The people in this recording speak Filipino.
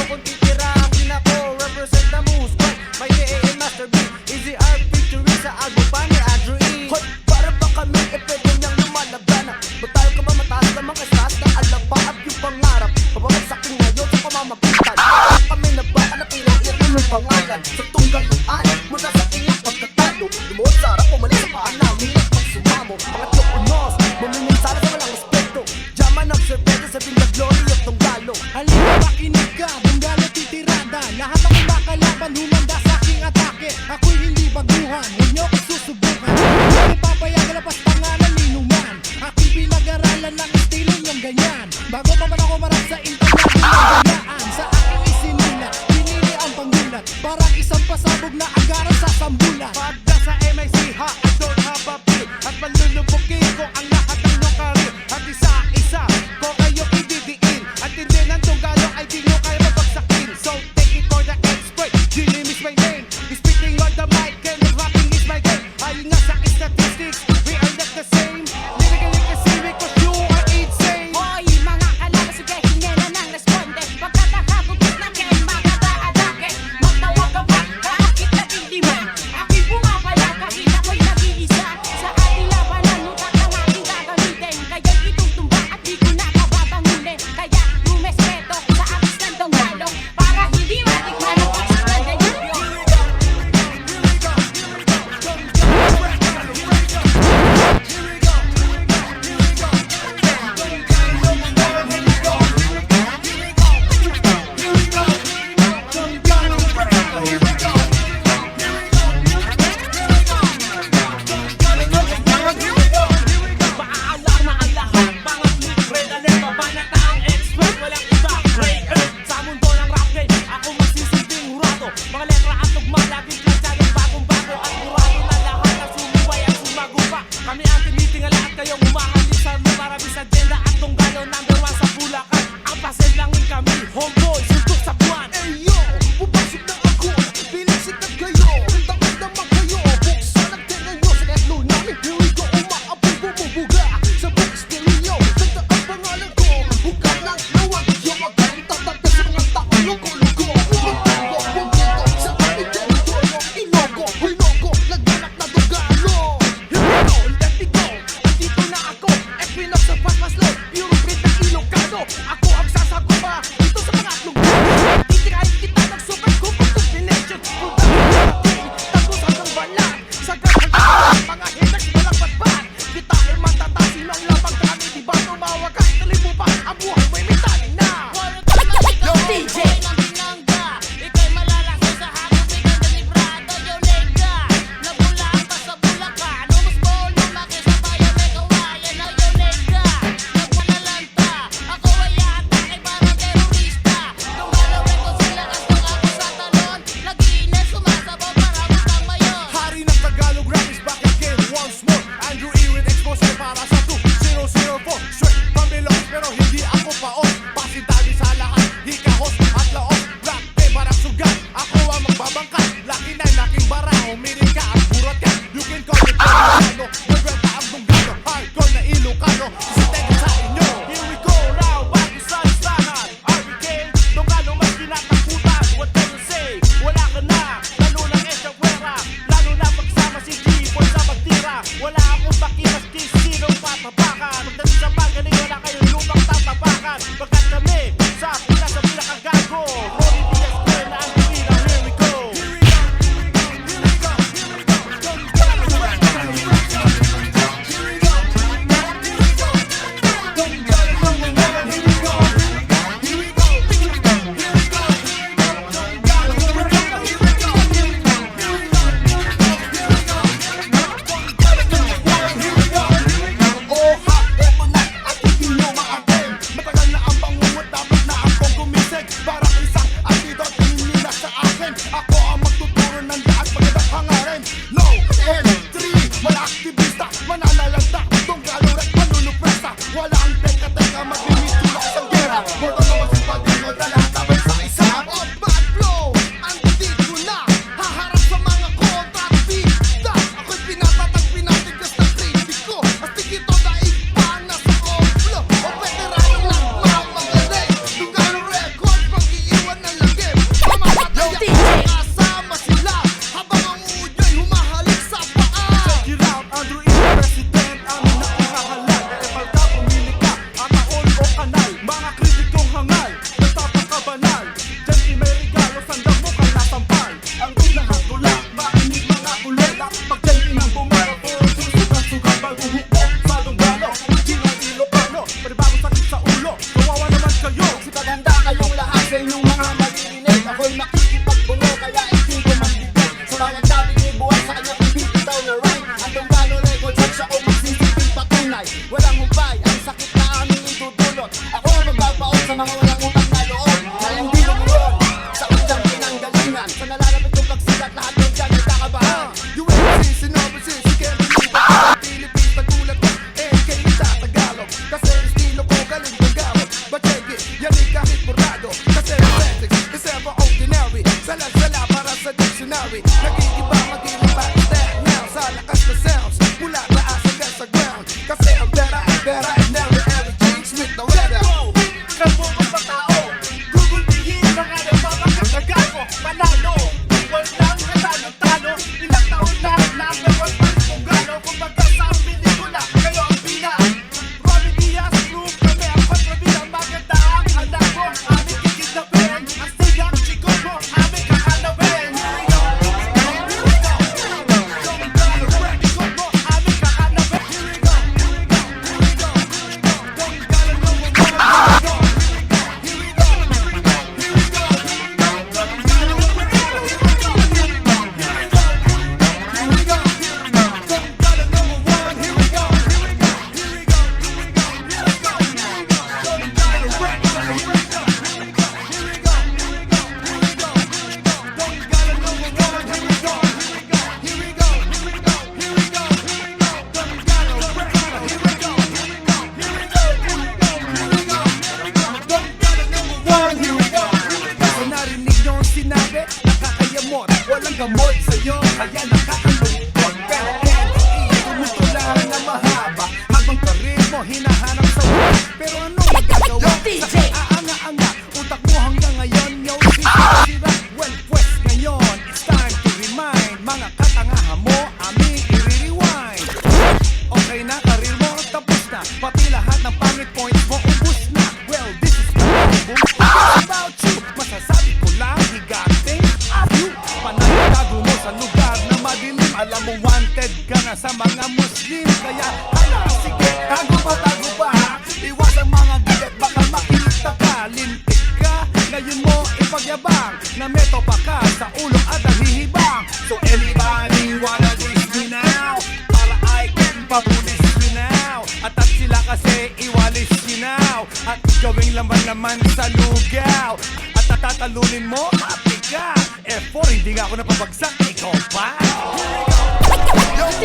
akong titira. Pinako, represent the moves. May A.A. Master B, Easy Art featuring sa album pa ni Andrew E. Hoy, para ba kami pwede niyang lumalagana? Ba't tayo ka ba mataas lamang kastas na alam pa at yung pangarap? Pababagsakin ngayon sa pamamagitan. Kami na baka na pinaiit ng pangalan sa tunggaluan mula sa iyong pagkatalo. Lumuot sa harap, umalis sa paan namin at magsumamo. Pangatlo unos, mamiminsala sa walang respeto. Jaman ang serpeto sa binda glory at tunggalo. Halika makinig ka, tunggalo titirada. Lahat ang makalaban humanda sa aking atake. Ako'y hindi baguhan, huwag niyo ako susubukan. Hindi papayagan na pas pangalan inuman. Aking pinag-aralan ng estilo niyong ganyan. Bago pa man ako marap sa internet ng sa aking isinulat, pinili ang panggulat. Parang isang pasabog na agaran sa sambulan. Pagda sa MIC ha, I don't have a feel. At malulubukin ko ang lahat ng inyong karir. At isa-isa ko kayo ididiin. At hindi ng tunggalo ay di nyo kayo mabagsakin. So take it for the expert, Jimmy is my name. Speaking on the mic and rapping is my game. Ayon nga sa statistics, we are not the same. Lyrically kasi because you are insane. Hoy, mga kalaban, sige, hingi na ng responde. Pagkatahagupit na kayo, mga daadake. Magtawag ka ba, kaakit na dindiman. Aking pumapala kahit ako'y nag-iisa. Sa ating labanan, utak ang aking gagamitin. Kaya'y itutumba at di ko nakababangunin. Kaya rumespeto sa aking standong galo. Para hindi matikman ang pagsaklan na yun. Maaalarma ang lahat, mga libre na neto. Banata ang expert, walang iba, breaker. Sa mundo ng rap game, ako magsisilbing hurado. Mga letra at tugma, laging plansyadong bagong-bago. At hurado na lahat na sumuway at sumagupa. Kami ang tinitingala at kayong umahalis sa marami sa agenda. At tunggalo number 1 sa Bulacan. Ang pasend langin kami, homeboy, suntok sa buwan. Eyo, pupasok na ako, piling sikat kayo. Takot naman kayo, buksan ang tenga nyo sa kahit namin. Here we go, umaapoy bumubuga sa book stereo. Ganda ang pangalan ko, buka ng lawag. Yung magaling tatagda sa mga tao, lugo-lugo. Lugo, bumito sa aming teritoryo. Ilogo, hulogo, nagbanak na dugalo. Here we go, let me go. Andito na ako, Equinox sa Pasmaslow. Pure breed na Ilocano. Ako ang sasagupa dito sa pangatlong buwan. Titirahin kita ng super cooper combination. Tapos hanggang balat. Sa gagawin mga haters walang patpat. Kita ay matataas, sino ang labang kami. Di ba tumawag kahit kalibo pa ang buhay may mitanin na. Yo, DJ! Ika'y malalaso sa hagod, ika'y delibrado, yo, nega. Nabulaan pa sa Bulacan, umusbol, lumaki sa bayan, may kawayan na, yo, nega. Nagmanalanta, ako ay yata, ay parang terorista. Tunggalo rin ko sila, kastong ako sa talon. Nag-iinit, sumasabaw, parang utang mayon. Hari ng Tagalog rap is back again once more. Andrew E with exposure para sa 2004. Straight from below pero hindi ako paos. Pasintabi sa lahat, hikahos at laos. Rap eh parang sugat, ako ang magbabangka. Laki na laking bara, umiring ka at burot ka. You can call it Ilocano, nagwenta ang tunggalo. Hardcore na Ilocano, isitega sa inyo. Here we go now, bago sa listahan. RBK, tunggalo mas kinatakutan. What can you say? Wala ka na, lalo lang esyawera. Lalo na pagsama si G-Boy sa magtira. Wala akong pakimas kis sinong papapakan. Magdating sa pagaling, wala kayong lupang tatapakan. Pagkat kami, sa pinakagago. Rory Diaz, Gwen, na ang tuwira. Here we go. Oh ha, eto na, at hindi nyo maatim. Matagal na ang bangungot, dapat na akong gumising. Parang isang antidot, hindi na sa akin. Ako ang magtuturo ng daan pagkatang hangarin. No, N3, wala aktivista, mananalanta. Tunggalo rin, manunupesta. Wala ang teka-teka, mag-limit tulak sa gera. Morto naman si Padino, dala sabay sa isa. Oh, bad flow, andito na. Haharap sa mga kontratista. Ako'y pinatatag, pinatigas na kritiko. Astig ito dahil pa na sa oblo. O veteranong lang mamagaling. Tunggalo record, pag-iiwan inyong mga maririnig. Ako'y makikipagbulo kaya hindi ko magbibig. Sa bawat tabi ni buhay sa kanyang ibibitaw na rhyme. Hanggang gano record siya o magsisiping patunay. Walang hubay, ang sakit na aming itutulot. Ako ang magbabaon sa mga walang utang na loob. Na hindi lumuyon sa kanyang pinanggalingan. Sa nalalapit kong pagsikat, lahat ng dyan ay kakabahan. UNC, Sinobasis, you can't believe it. Philippines, nagulat ko, NK sa Tagalog. Kasi estilo ko galing Tagalog. But check it, yan ay kahit murado. Kasi romantics is ever ordinary. Sala-sala para sa dictionary. Nagigiba, mag-iiba, that now. Sa lakas na sounds, mula taas hanggang sa ground. Kasi ang better and never ever change with the weather. Kabukong pa tao, gugulpihin mga nagmamagkatagal ko. Panalo, walang katalo-talo. Ilang taon na, number one pa rin kung gano. Kung magkasang pelikula, kayo ang pina. Robin Diaz, proof kami ang kontrabilang maganda ang anak ko. Aming kikidnapin, ang sigang chiko ko, aming kakalabin. Kung narinig nyo ang sinabi, nakakayamot. Walang gamot sa'yo, kaya nakakalungkot. Pero NTE, tumuto lang na mahaba. Habang karir mo, hinahanap sa wala. Pero anong magagawa? Yo, DJ! Sa aanga-anga, utak mo hanggang ngayon. Yo, sira, well, pues ngayon, it's time to remind. Mga katangahan mo, aming i-rewind. Okay na, karir mo, tapos na. Pati lahat ng pangit points mo, ubus na. Well, this is the album. It's about you. Masasabi ko lang, higating of you. Panay-tago mo sa lugar na madilim. Alam mo, wanted ka na sa mga Muslim. Kaya, hala, sige, tago pa. Iwas ang mga gilet, baka makita ka. Lintik ka, ngayon mo ipagyabang. Na meto pa ka sa ulo at naghihibang. So anybody wanna diss me now? Para I can papulis me now. At sila kasi iwalis me now. At gawing laman-laman sa lugaw. At natatalunin mo, happy ka. F4, hindi nga ako napabagsak, ikaw pa. DJ